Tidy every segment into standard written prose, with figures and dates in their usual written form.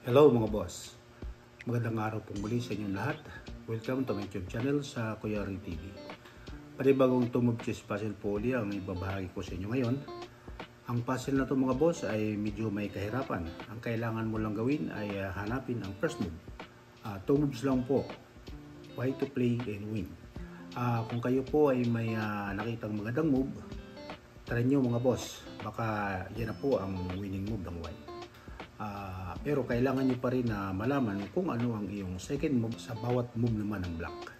Hello mga boss, magandang araw po muli sa inyong lahat. Welcome to my YouTube channel sa Kuya Ri TV. Panibagong Tumub Chess Puzzle po uli ang ibabahagi ko sa inyo ngayon. Ang puzzle na to mga boss ay medyo may kahirapan. Ang kailangan mo lang gawin ay hanapin ang first move. 2 moves lang po, why to play and win. Kung kayo po ay may nakitang magandang move, try nyo mga boss, baka yan na po ang winning move ng white. Pero kailangan nyo pa rin na malaman kung ano ang iyong second move sa bawat move naman ng black.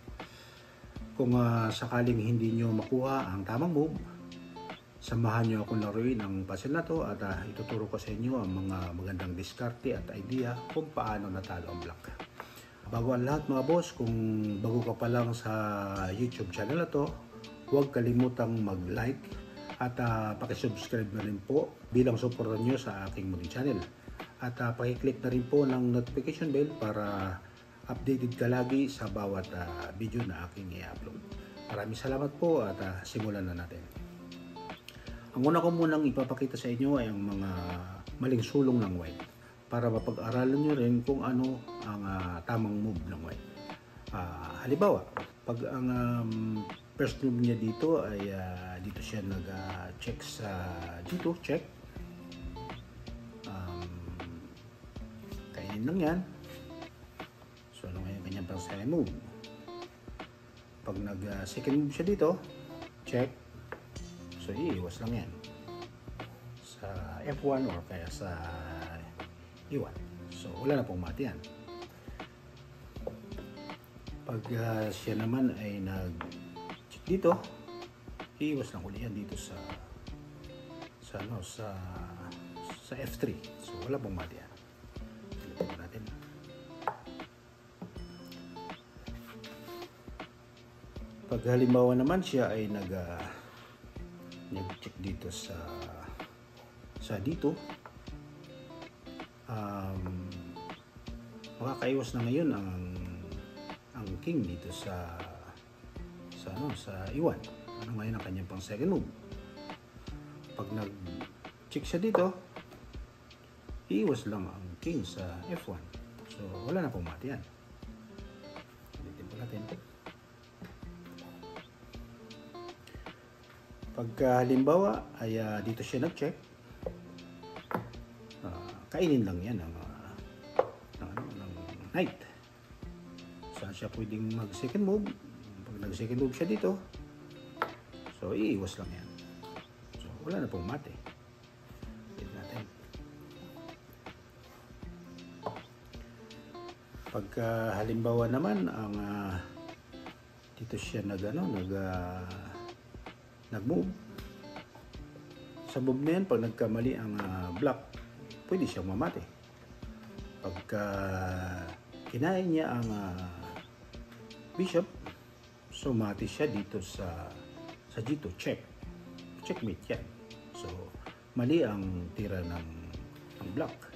Kung sakaling hindi nyo makuha ang tamang move, samahan nyo akong laruin ang puzzle na to at ituturo ko sa inyo ang mga magandang diskarte at idea kung paano natalo ang black. Bago ang lahat mga boss, kung bago ka pa lang sa YouTube channel na to, huwag kalimutang mag-like at pakisubscribe na rin po bilang suporta nyo sa aking munting channel. At pakiclick na rin po ng notification bell para updated ka lagi sa bawat video na aking i-upload. Maraming salamat po at simulan na natin. Ang una ko munang ipapakita sa inyo ay ang mga maling sulong ng white para mapag-aralan nyo rin kung ano ang tamang move ng white. Halimbawa, pag ang first move niya dito ay dito siya nag-check sa dito, check. Kainin lang yan. So ano ngayon kanyang pang second move? Pag nag-second move siya dito, check. So iiwas lang yan sa F1 or kaya sa E1. So wala na pong mati yan. Pag siya naman ay nag-check dito, iiwas lang uli yan dito sa F3. So wala pong mati yan. Natin. Pag halimbawa naman siya ay nag-check dito sa dito, makakaiwas na ngayon ang king dito sa E1. Ano ngayon ang kanyang pang second move? Pag nag-check siya dito, iiwas lang ang king sa F1. So wala na pong mati yan. Ulitin po natin. Pagka halimbawa ay dito siya nag-check, kainin lang yan ng knight. Saan siya pwedeng mag second move? Pag nag second move siya dito, so iiwas lang yan. So wala na pong mati. Pagka halimbawa naman ang dito siya nag-move. Sa move na yan, pag nagkamali ang black, pwede siyang mamati. Pagka kinain niya ang bishop, so mati siya dito sa G2, check. Checkmate yan. So mali ang tira ng black.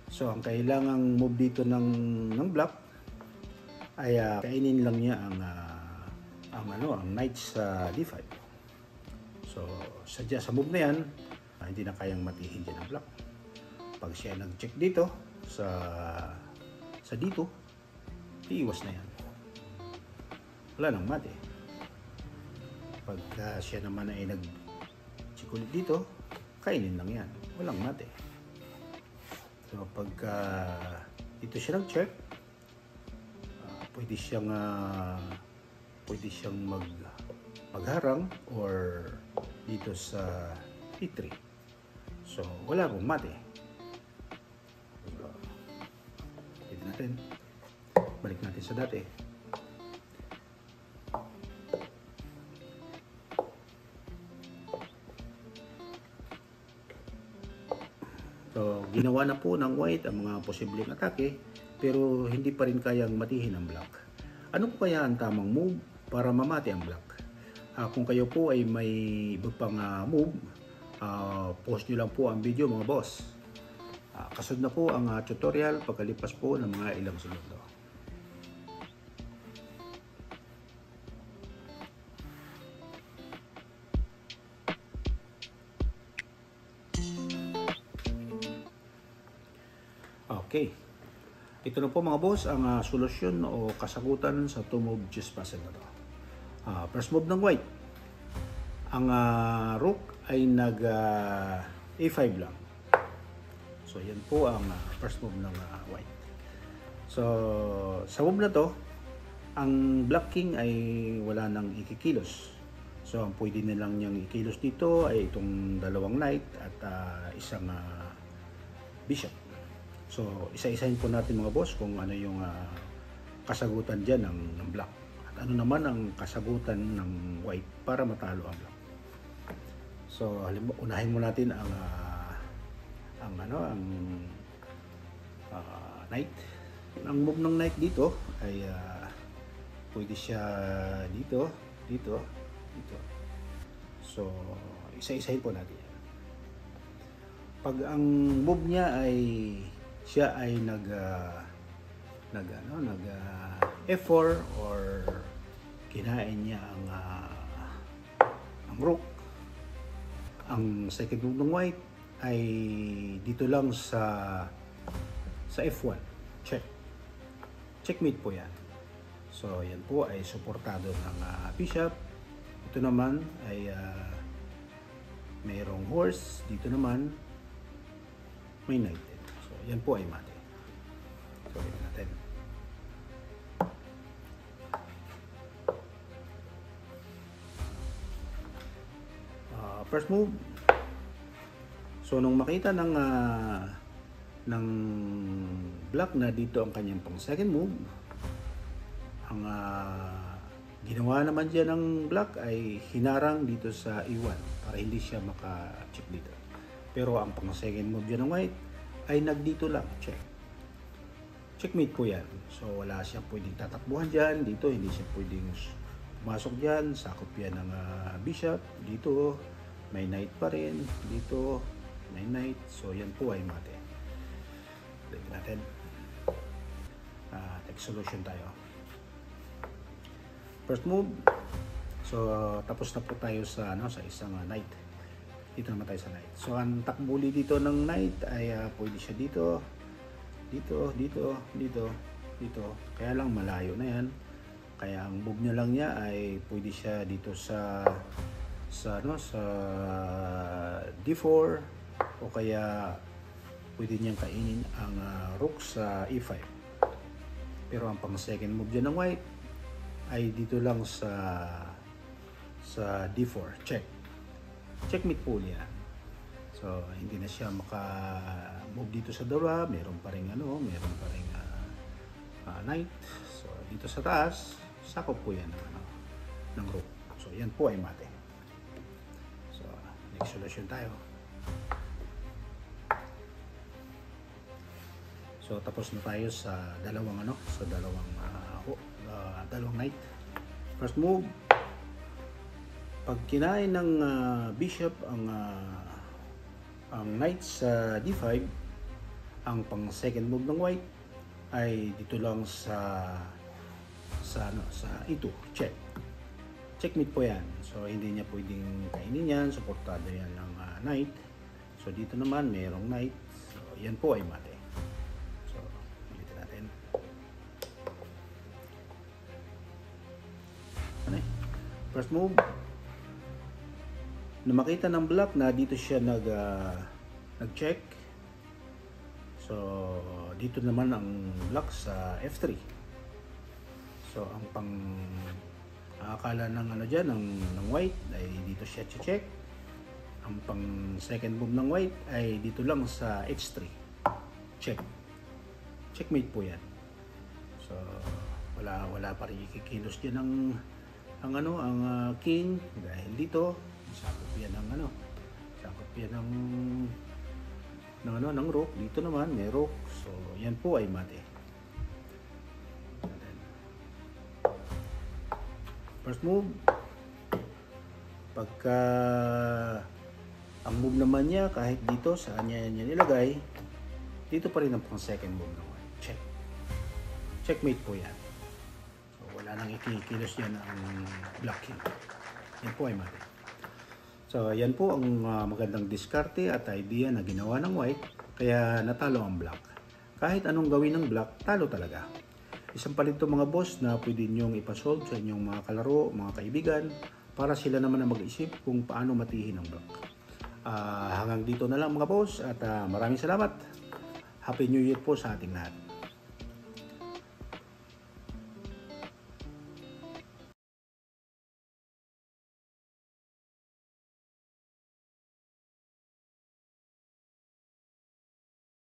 So ang kailangang move dito ng black ay kainin lang niya ang knight sa D5. So sadya sa move na yan, hindi na kayang matihin dyan ang black. Pag siya nag-check dito sa D2, iiwas na yan. Wala nang mati. Pag siya naman ay nag-check ulit dito, kainin lang yan. Walang mati. So pagka dito siya nag-check, pwede siyang magharang or dito sa E3. So wala pong mati. Dito natin. Balik natin sa dati. So, ginawa na po ng white ang mga posibleng atake pero hindi pa rin kayang matihin ang black. Ano po kaya ang tamang move para mamati ang black? Kung kayo po ay may iba pang move, post nyo lang po ang video mga boss. Kasunod na po ang tutorial pagkalipas po ng mga ilang segundo. Okay. Ito na po mga boss ang solusyon o kasagutan sa 2-move chess puzzle na to. First move ng white. Ang rook ay nag A5 lang. So yan po ang first move ng white. So sa move na to, ang black king ay wala nang ikikilos. So ang pwede nilang niyang ikilos dito ay itong dalawang knight at isang bishop. So isa-isahin po natin mga boss kung ano yung kasagutan dyan ng black. At ano naman ang kasagutan ng white para matalo ang black. So unahin mo natin ang knight. Ang move ng knight dito ay pwede siya dito, dito, dito. So isa-isahin po natin. Pag ang move niya ay siya ay nag F4 or kinain niya ang rook. Ang second move ng white ay dito lang sa F1. Check. Checkmate po yan. So yan po ay suportado ng bishop. Ito naman ay mayroong horse. Dito naman may knight. So yan po ay mate. So ito natin. First move. So nung makita ng black na dito ang kanyang pang second move, ang ginawa naman dyan ng black ay hinarang dito sa E1 para hindi siya maka-check dito. Pero ang pang second move dyan ng white ay nagdito lang, check. Checkmate po yan. So wala siyang pwedeng tatakbuhan dyan, dito hindi siya pwedeng pumasok dyan, sakop yan ng bishop, dito may knight pa rin, dito may knight, so yan po ay mate. Balik natin. Take solution tayo. First move. So tapos na po tayo sa sa isang knight. Dito naman tayo sa knight. So ang takbuli dito ng knight ay pwede siya dito, dito, dito, dito, dito. Kaya lang malayo na yan. Kaya ang move niya lang niya ay pwede siya dito sa D4 o kaya pwede niyang kainin ang rook sa E5. Pero ang pang second move dyan ng white ay dito lang sa D4. Check. Checkmate po niya. So hindi na siya maka-move dito sa dalawa. Meron pa ring knight. So dito sa taas, sakop po yan ng rook. So yan po ay mate. So next solution tayo. So tapos na tayo sa dalawang dalawang knight. First move, pag kinain ng bishop ang knight sa D5, ang pang second move ng white ay dito lang sa E2, check. Checkmate po yan. So hindi niya pwedeng kainin yan, suportado yan ng knight. So dito naman mayroong knight. So yan po ay mate. First move, na makita ng black na dito siya nag-check. So dito naman ang black sa F3. So ang pang akala ng ng white ay dito siya check. Ang pang second move ng white ay dito lang sa H3. Check. Checkmate po yan. So wala pa rin ikikilos diyan ang king dahil dito sakop yan ng rook. Dito naman may rook, so yan po ay mate. First move, pagka ang move naman niya kahit dito saan niya nilagay, dito pa rin ang pang second move naman. Check. Checkmate po yan. Wala nang ikikilos yan ang black king. Yan po ay mate. So yan po ang magandang diskarte at idea na ginawa ng white kaya natalo ang black. kahit anong gawin ng black, talo talaga. Isang palito mga boss na pwede nyong ipasolve sa inyong mga kalaro, mga kaibigan, para sila naman na mag-isip kung paano matihin ang black. Hanggang dito na lang mga boss at maraming salamat. Happy New Year po sa ating lahat.